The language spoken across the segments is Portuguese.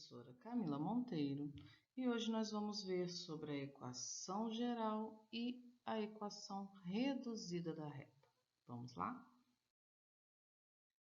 Professora Camila Monteiro, e hoje nós vamos ver sobre a equação geral e a equação reduzida da reta. Vamos lá?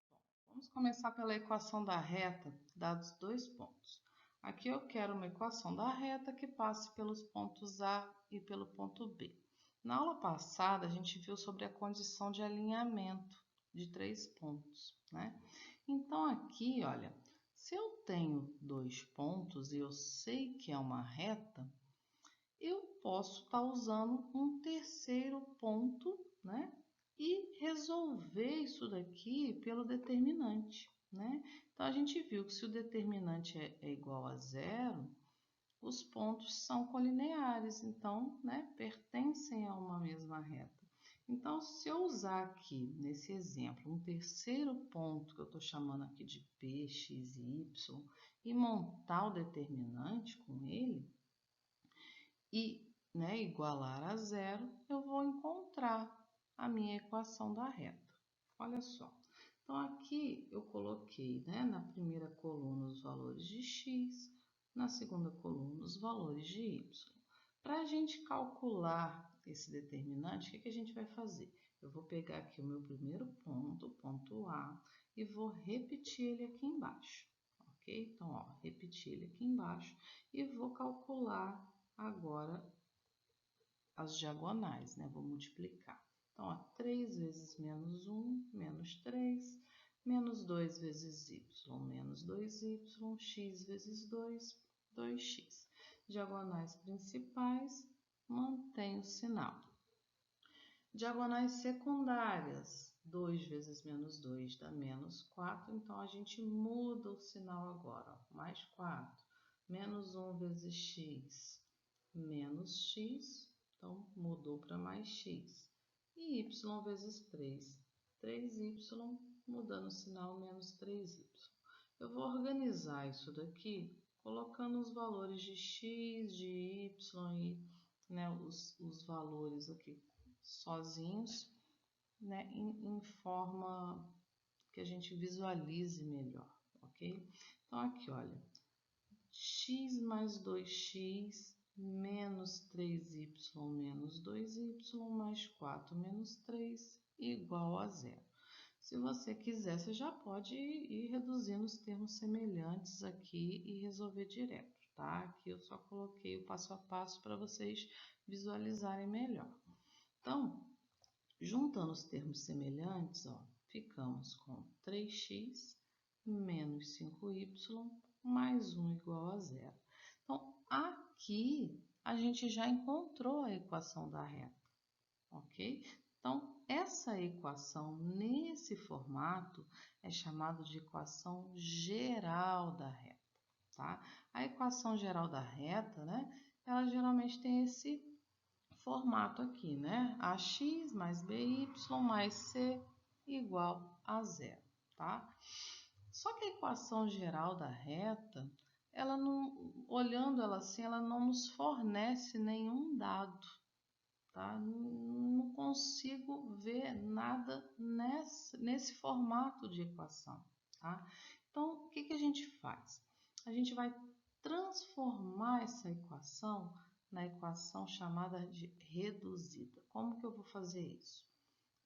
Bom, vamos começar pela equação da reta, dados dois pontos. Aqui eu quero uma equação da reta que passe pelos pontos A e pelo ponto B. Na aula passada, a gente viu sobre a condição de alinhamento de três pontos, né? Então, aqui, olha, se eu tenho dois pontos e eu sei que é uma reta, eu posso estar usando um terceiro ponto, né? E resolver isso daqui pelo determinante, né? Então, a gente viu que se o determinante é igual a zero, os pontos são colineares, então, né, pertencem a uma mesma reta. Então, se eu usar aqui, nesse exemplo, um terceiro ponto, que eu estou chamando aqui de P, X e Y, e montar o determinante com ele, e né, igualar a zero, eu vou encontrar a minha equação da reta. Olha só. Então, aqui eu coloquei, né, na primeira coluna os valores de x, na segunda coluna os valores de y. Para a gente calcular esse determinante, o que a gente vai fazer? Eu vou pegar aqui o meu primeiro ponto, ponto A, e vou repetir ele aqui embaixo, ok? Então, ó, repetir ele aqui embaixo e vou calcular agora as diagonais, né? Vou multiplicar. Então, ó, 3 vezes menos 1, menos 3, menos 2 vezes y, menos 2y, x vezes 2, 2x. Diagonais principais, mantém o sinal. Diagonais secundárias, 2 vezes menos 2 dá menos 4, então a gente muda o sinal agora, ó, mais 4. Menos 1 vezes x, menos x, então mudou para mais x. E y vezes 3, 3y, mudando o sinal, menos 3y. Eu vou organizar isso daqui colocando os valores de x, de y e né, os valores aqui sozinhos, né, em forma que a gente visualize melhor, ok? Então, aqui, olha, x mais 2x menos 3y menos 2y mais 4 menos 3 igual a zero. Se você quiser, você já pode ir reduzindo os termos semelhantes aqui e resolver direto, tá? Aqui eu só coloquei o passo a passo para vocês visualizarem melhor. Então, juntando os termos semelhantes, ó, ficamos com 3x menos 5y mais 1 igual a zero. Então, aqui a gente já encontrou a equação da reta, ok? Então, essa equação, nesse formato, é chamada de equação geral da reta, tá? A equação geral da reta, né, ela geralmente tem esse formato aqui, né? Ax mais by mais c igual a zero, tá? Só que a equação geral da reta, ela não, olhando ela assim, ela não nos fornece nenhum dado, tá? Não consigo ver nada nesse formato de equação, tá? Então, o que a gente faz? A gente vai transformar essa equação na equação chamada de reduzida. Como que eu vou fazer isso?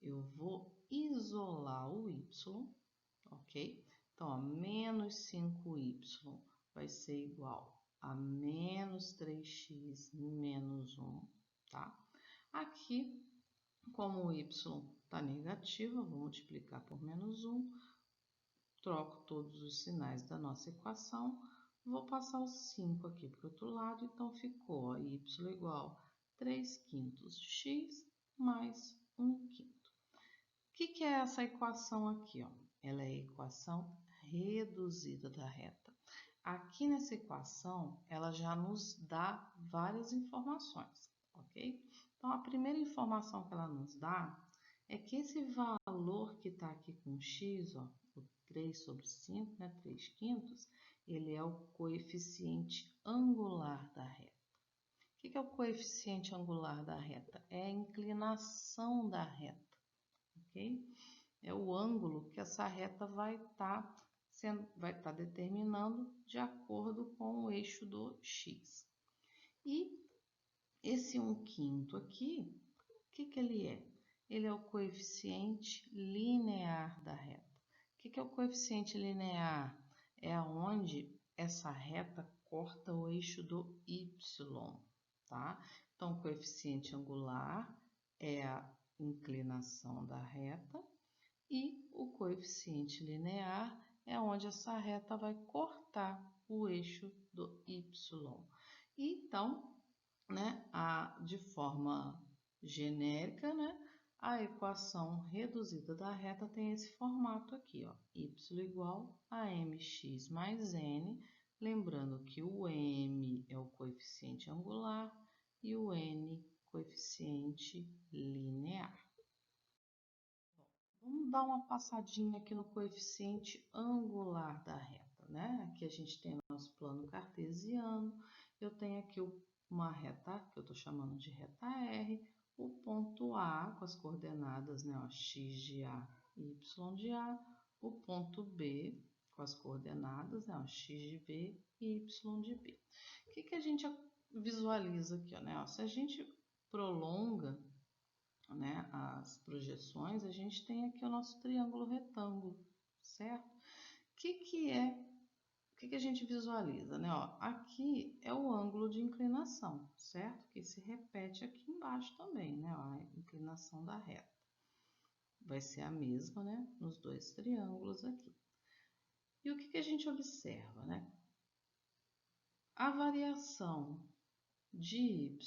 Eu vou isolar o y, ok? Então, ó, menos 5y vai ser igual a menos 3x menos 1, tá? Aqui, como o y está negativo, eu vou multiplicar por menos 1, troco todos os sinais da nossa equação, vou passar o 5 aqui para o outro lado, então ficou ó, y igual a 3/5 de x mais 1/5. O que é essa equação aqui? Ó? Ela é a equação reduzida da reta. Aqui nessa equação, ela já nos dá várias informações, ok? Então, a primeira informação que ela nos dá é que esse valor que está aqui com x, ó, o 3 sobre 5, né, 3/5, ele é o coeficiente angular da reta. O que é o coeficiente angular da reta? É a inclinação da reta, ok? É o ângulo que essa reta vai estar vai estar determinando de acordo com o eixo do x. E esse 1/5 aqui, o que ele é? Ele é o coeficiente linear da reta. O que é o coeficiente linear? É aonde essa reta corta o eixo do y, tá? Então, o coeficiente angular é a inclinação da reta e o coeficiente linear é onde essa reta vai cortar o eixo do y. E, então, né, de forma genérica, né, a equação reduzida da reta tem esse formato aqui, ó, y igual a mx mais n, lembrando que o m é o coeficiente angular e o n coeficiente linear. Vamos dar uma passadinha aqui no coeficiente angular da reta, né? Aqui a gente tem o nosso plano cartesiano, eu tenho aqui uma reta que eu estou chamando de reta R, o ponto A com as coordenadas, né, ó, x de A e y de A, o ponto B com as coordenadas, né, ó, x de B e y de B. O que a gente visualiza aqui, ó, né? Ó, se a gente prolonga, né, as projeções, a gente tem aqui o nosso triângulo retângulo, certo? O que a gente visualiza, né? Ó, aqui é o ângulo de inclinação, certo? Que se repete aqui embaixo também, né? Ó, a inclinação da reta. Vai ser a mesma, né? Nos dois triângulos aqui. E o que a gente observa, né? A variação de y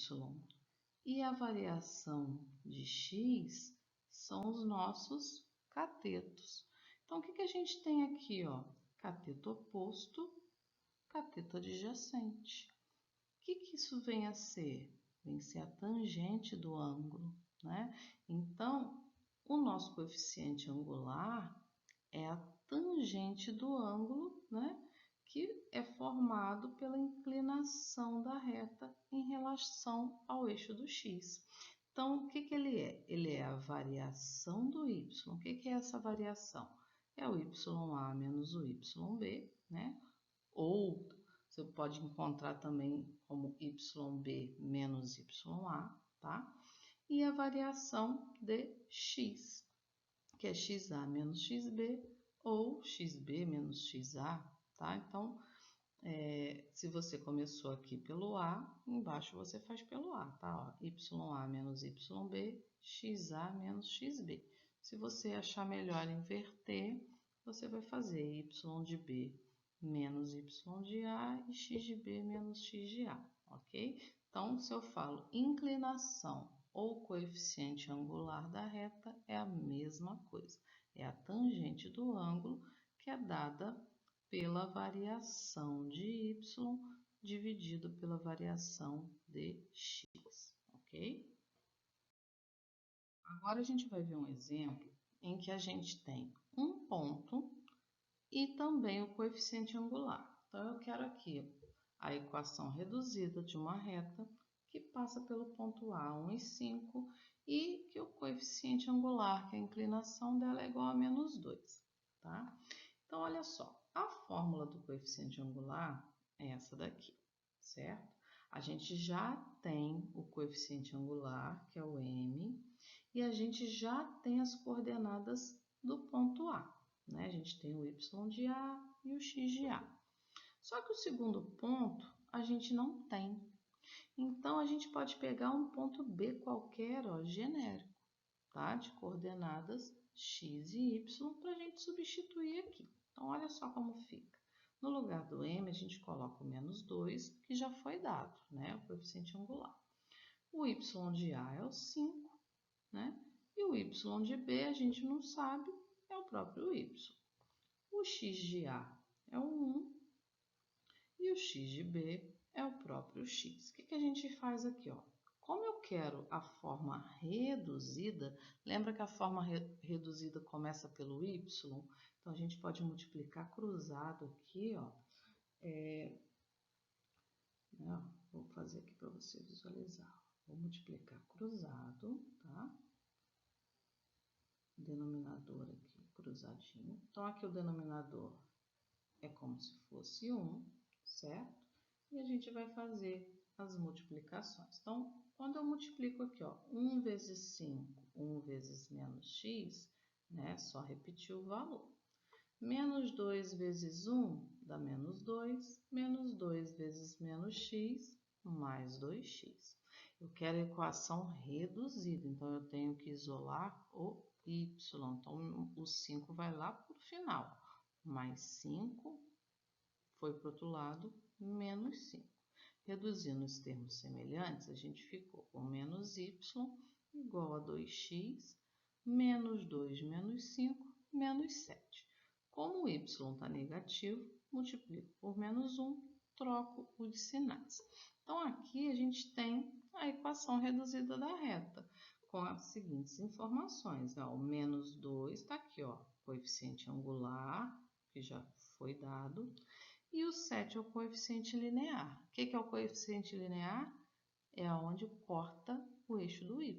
e a variação de x são os nossos catetos. Então, o que a gente tem aqui, ó? Cateto oposto, cateto adjacente. O que isso vem a ser? Vem a ser a tangente do ângulo, né? Então, o nosso coeficiente angular é a tangente do ângulo, né? Que é formado pela inclinação da reta em relação ao eixo do x. Então, o que ele é? Ele é a variação do y. O que é essa variação? É o YA menos o YB, né? Ou você pode encontrar também como YB menos YA, tá? E a variação de x, que é XA menos XB ou XB menos XA, tá? Então, se você começou aqui pelo A, embaixo você faz pelo A, tá? Ó, YA menos YB, XA menos XB. Se você achar melhor inverter, você vai fazer Y de B menos Y de A e X de B menos X de A, ok? Então, se eu falo inclinação ou coeficiente angular da reta, é a mesma coisa. É a tangente do ângulo que é dada pela variação de y dividido pela variação de x, ok? Agora a gente vai ver um exemplo em que a gente tem um ponto e também o coeficiente angular. Então, eu quero aqui a equação reduzida de uma reta que passa pelo ponto A, 1 e 5, e que o coeficiente angular, que a inclinação dela é igual a menos 2, tá? Então, olha só, a fórmula do coeficiente angular é essa daqui, certo? A gente já tem o coeficiente angular, que é o m, e a gente já tem as coordenadas do ponto A, né? A gente tem o y de A e o x de A. Só que o segundo ponto a gente não tem. Então, a gente pode pegar um ponto B qualquer, ó, genérico, tá? De coordenadas x e y para a gente substituir aqui. Então, olha só como fica. No lugar do m, a gente coloca o menos 2, que já foi dado, né? O coeficiente angular. O y de A é o 5, né? E o y de B a gente não sabe, é o próprio y. O x de A é o 1 e o x de B é o próprio x. O que a gente faz aqui, ó? Como eu quero a forma reduzida, lembra que a forma reduzida começa pelo y? Então, a gente pode multiplicar cruzado aqui, ó. Vou fazer aqui para você visualizar. Vou multiplicar cruzado, tá? Denominador aqui, cruzadinho. Então, aqui o denominador como se fosse 1, certo? E a gente vai fazer as multiplicações. Então, quando eu multiplico aqui, ó, 1 vezes 5, 1 vezes menos x, né? Só repetir o valor. Menos 2 vezes 1 dá menos 2, menos 2 vezes menos x, mais 2x. Eu quero a equação reduzida, então eu tenho que isolar o y. Então, o 5 vai lá para o final. Mais 5 foi para o outro lado, menos 5. Reduzindo os termos semelhantes, a gente ficou com menos y igual a 2x, menos 2 menos 5, menos 7. Como o y está negativo, multiplico por menos 1, troco os sinais. Então, aqui a gente tem a equação reduzida da reta, com as seguintes informações. Ó, o menos 2 está aqui, ó, coeficiente angular, que já foi dado, e o 7 é o coeficiente linear. O que é o coeficiente linear? É onde corta o eixo do y.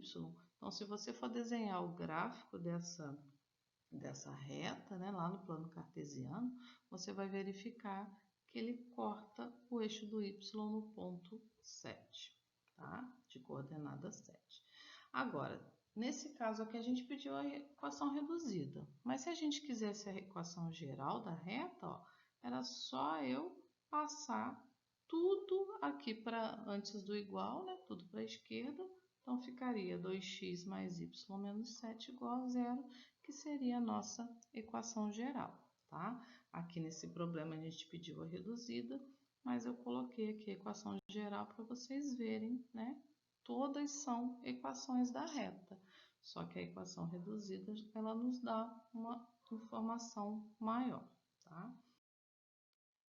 Então, se você for desenhar o gráfico dessa reta, né, lá no plano cartesiano, você vai verificar que ele corta o eixo do y no ponto 7, tá? De coordenada 7. Agora, nesse caso aqui, a gente pediu a equação reduzida, mas se a gente quisesse a equação geral da reta, ó, era só eu passar tudo aqui para antes do igual, né? Tudo para a esquerda, então ficaria 2x mais y menos 7 igual a 0, que seria a nossa equação geral, tá? Aqui nesse problema a gente pediu a reduzida, mas eu coloquei aqui a equação geral para vocês verem, né? Todas são equações da reta, só que a equação reduzida, ela nos dá uma informação maior, tá?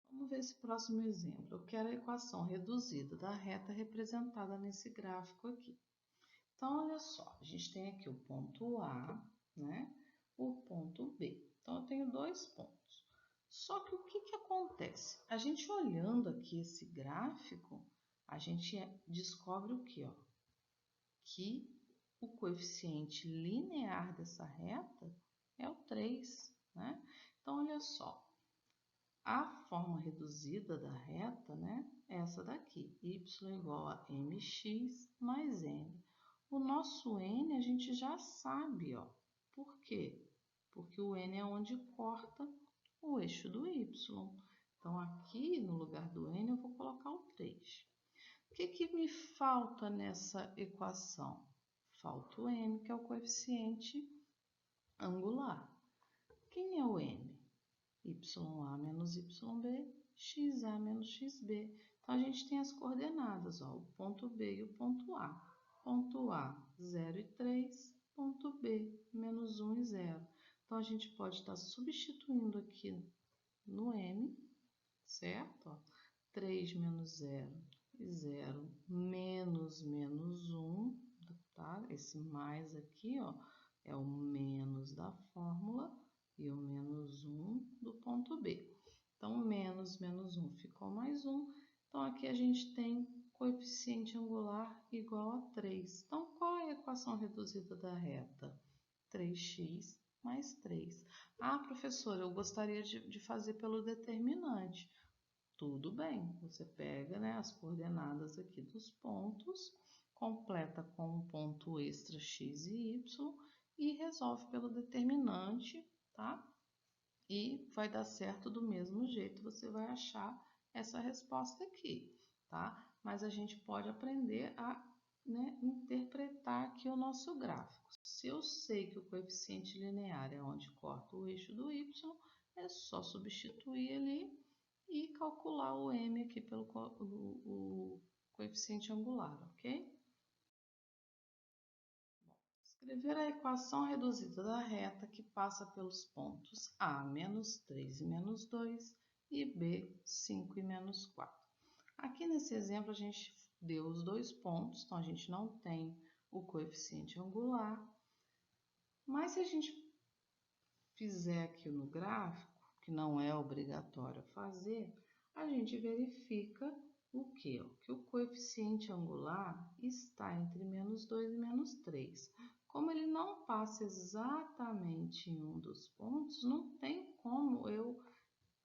Vamos ver esse próximo exemplo. Eu quero a equação reduzida da reta representada nesse gráfico aqui. Então, olha só, a gente tem aqui o ponto A, né? O ponto B. Então, eu tenho dois pontos. Só que o que acontece? A gente olhando aqui esse gráfico, a gente descobre o quê? Ó? Que o coeficiente linear dessa reta é o 3, né? Então, olha só. A forma reduzida da reta, né, é essa daqui, y igual a mx mais n. O nosso n a gente já sabe, ó. Por quê? Porque o n é onde corta o eixo do y. Então, aqui no lugar do n eu vou colocar o 3. O que me falta nessa equação? Falta o n, que é o coeficiente angular. Quem é o n? YA menos YB, XA menos XB. Então, a gente tem as coordenadas, ó, o ponto B e o ponto A. Ponto A, 0 e 3, ponto B, menos 1 e 0. Então, a gente pode estar substituindo aqui no M, certo? Ó, 3 menos 0 e 0 menos 1, tá? Esse mais aqui, ó, é o menos da fórmula e o menos 1 do ponto B. Então, menos 1 ficou mais 1. Então, aqui a gente tem coeficiente angular igual a 3. Então, qual é a equação reduzida da reta? 3x mais 3. Ah, professora, eu gostaria de fazer pelo determinante. Tudo bem, você pega, né, as coordenadas aqui dos pontos, completa com um ponto extra x e y e resolve pelo determinante, tá? E vai dar certo do mesmo jeito, você vai achar essa resposta aqui, tá? Mas a gente pode aprender a, né, interpretar aqui o nosso gráfico. Se eu sei que o coeficiente linear é onde corta o eixo do y, é só substituir ali e calcular o m aqui pelo o coeficiente angular, ok? Escrever a equação reduzida da reta que passa pelos pontos A, menos 3 e menos 2 e B, 5 e menos 4. Aqui nesse exemplo a gente deu os dois pontos, então a gente não tem o coeficiente angular, mas se a gente fizer aqui no gráfico, que não é obrigatório fazer, a gente verifica o quê? Que o coeficiente angular está entre menos 2 e menos 3. Como ele não passa exatamente em um dos pontos, não tem como eu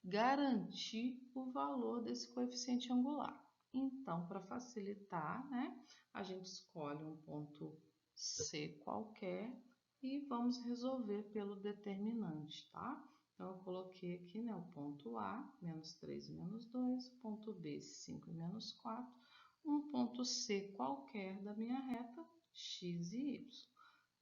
garantir o valor desse coeficiente angular. Então, para facilitar, né, a gente escolhe um ponto C qualquer e vamos resolver pelo determinante, tá? Então, eu coloquei aqui, né, o ponto A, menos 3 e menos 2, ponto B, 5 e menos 4, um ponto C qualquer da minha reta, x e y.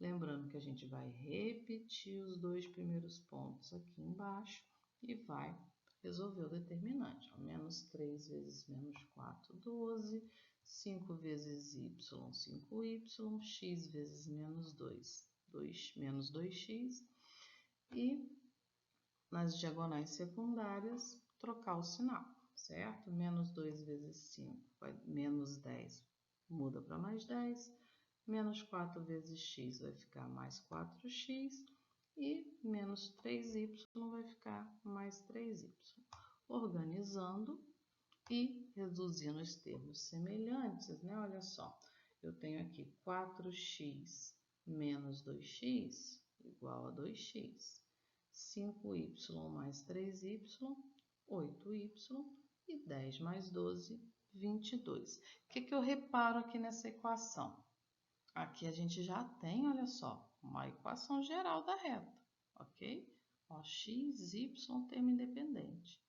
Lembrando que a gente vai repetir os dois primeiros pontos aqui embaixo e vai resolver o determinante. Ó, menos 3 vezes menos 4, 12. 5 vezes y, 5y. X vezes menos 2, menos 2x. E nas diagonais secundárias, trocar o sinal, certo? Menos 2 vezes 5, vai menos 10, muda para mais 10. Menos 4 vezes x vai ficar mais 4x. E menos 3y vai ficar mais 3y. Organizando e reduzindo os termos semelhantes, né? Olha só, eu tenho aqui 4x menos 2x igual a 2x. 5y mais 3y, 8y. E 10 mais 12, 22. O que eu reparo aqui nessa equação? Aqui a gente já tem, olha só, uma equação geral da reta, ok? Ó, x, y, termo independente.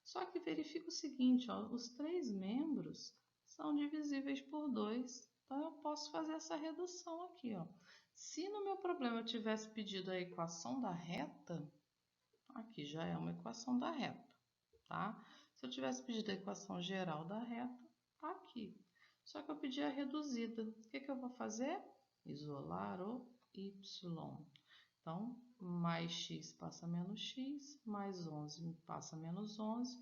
Só que verifica o seguinte, ó, os três membros são divisíveis por 2, então eu posso fazer essa redução aqui, ó. Se no meu problema eu tivesse pedido a equação da reta, aqui já é uma equação da reta, tá? Se eu tivesse pedido a equação geral da reta, tá aqui. Só que eu pedi a reduzida. O que eu vou fazer? Isolar o y. Então, mais x passa menos x, mais 11 passa menos 11,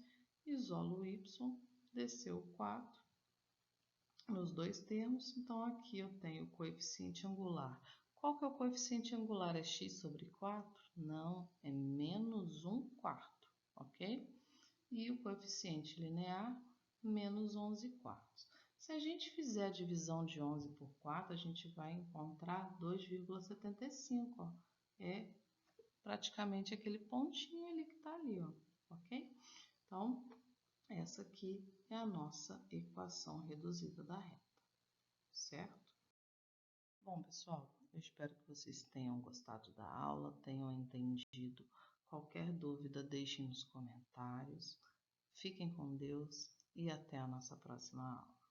isolo o y, desceu 4 nos dois termos. Então, aqui eu tenho o coeficiente angular. Qual que é o coeficiente angular? É x sobre 4? Não, é menos 1/4, ok? E o coeficiente linear, menos 11/4. Se a gente fizer a divisão de 11 por 4, a gente vai encontrar 2,75, ó. É praticamente aquele pontinho ali que está ali, ó, ok? Então, essa aqui é a nossa equação reduzida da reta, certo? Bom, pessoal, eu espero que vocês tenham gostado da aula, tenham entendido. Qualquer dúvida, deixem nos comentários. Fiquem com Deus e até a nossa próxima aula.